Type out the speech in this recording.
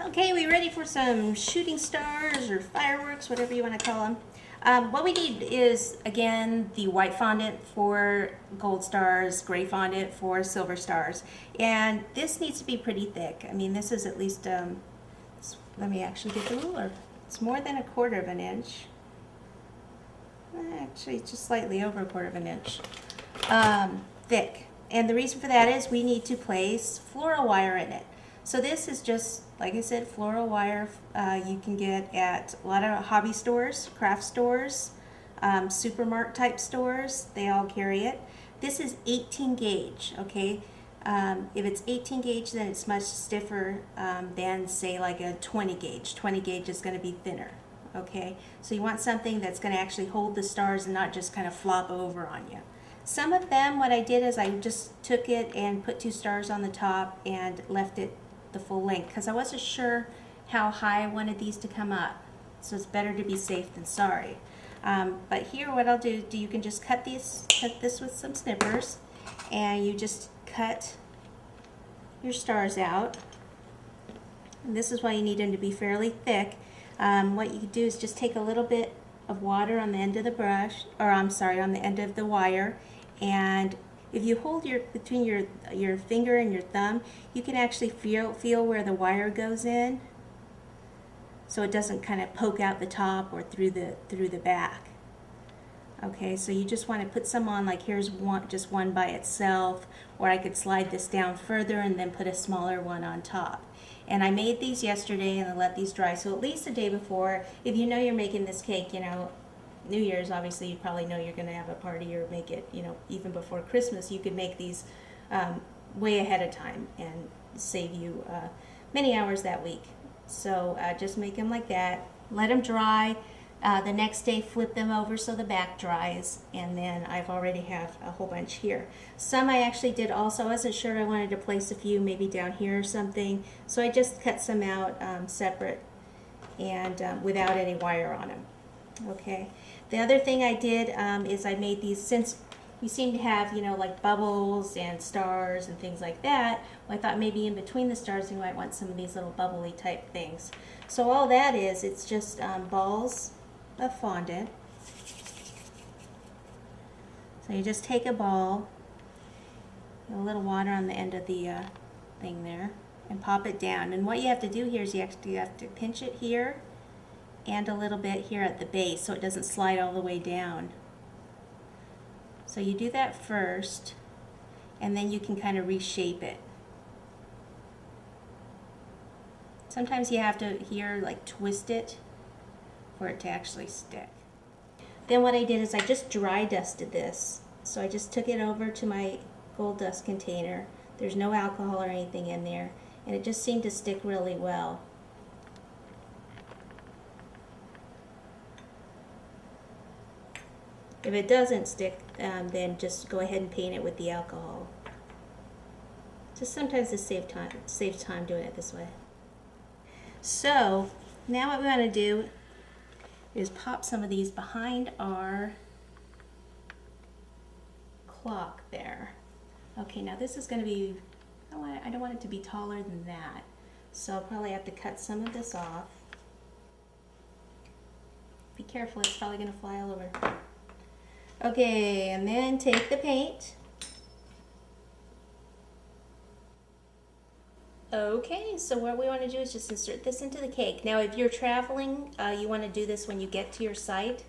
Okay, we ready for some shooting stars or fireworks, whatever you want to call them. What we need is, again, the white fondant for gold stars, gray fondant for silver stars. And this needs to be pretty thick. I mean, this is at least, let me actually get the ruler. It's more than 1/4 of an inch. Actually, it's just slightly over 1/4 of an inch. Thick. And the reason for that is we need to place floral wire in it. So this is just, like I said, floral wire you can get at a lot of hobby stores, craft stores, supermarket type stores. They all carry it. This is 18 gauge, okay? If it's 18 gauge, then it's much stiffer than, say, like a 20 gauge. 20 gauge is going to be thinner, okay? So you want something that's going to actually hold the stars and not just kind of flop over on you. Some of them, what I did is I just took it and put 2 stars on the top and left it the full length because I wasn't sure how high I wanted these to come up. So it's better to be safe than sorry. But here what I'll do, you can just cut this with some snippers, and you just cut your stars out. And this is why you need them to be fairly thick. What you can do is just take a little bit of water on the end of the brush, or I'm sorry, on the end of the wire, and if you hold between your finger and your thumb, you can actually feel where the wire goes in, so it doesn't kind of poke out the top or through the back. Okay, so you just want to put some on, like here's just one by itself, or I could slide this down further and then put a smaller one on top. And I made these yesterday and I let these dry, so at least a day before. If you know you're making this cake, you know, New Year's, obviously you probably know you're going to have a party or make it, you know, even before Christmas, you could make these way ahead of time and save you many hours that week. So just make them like that, let them dry. The next day flip them over so the back dries, and then I've already have a whole bunch here. Some I actually did also, I wasn't sure, I wanted to place a few maybe down here or something, so I just cut some out separate and without any wire on them. Okay. The other thing I did is I made these, since we seem to have, you know, like bubbles and stars and things like that, well, I thought maybe in between the stars you might want some of these little bubbly type things. So all that is, it's just balls of fondant. So you just take a ball, a little water on the end of the thing there, and pop it down. And what you have to do here is you have to pinch it here and a little bit here at the base so it doesn't slide all the way down. So you do that first, and then you can kind of reshape it. Sometimes you have to here like twist it for it to actually stick. Then what I did is I just dry dusted this. So I just took it over to my gold dust container. There's no alcohol or anything in there, and it just seemed to stick really well. If it doesn't stick, then just go ahead and paint it with the alcohol. Just sometimes it saves time doing it this way. So now what we want to do is pop some of these behind our clock there. Okay, now this is going to be, I don't want it to be taller than that, so I'll probably have to cut some of this off. Be careful, it's probably going to fly all over. Okay, and then take the paint. Okay, so what we want to do is just insert this into the cake. Now if you're traveling, you want to do this when you get to your site.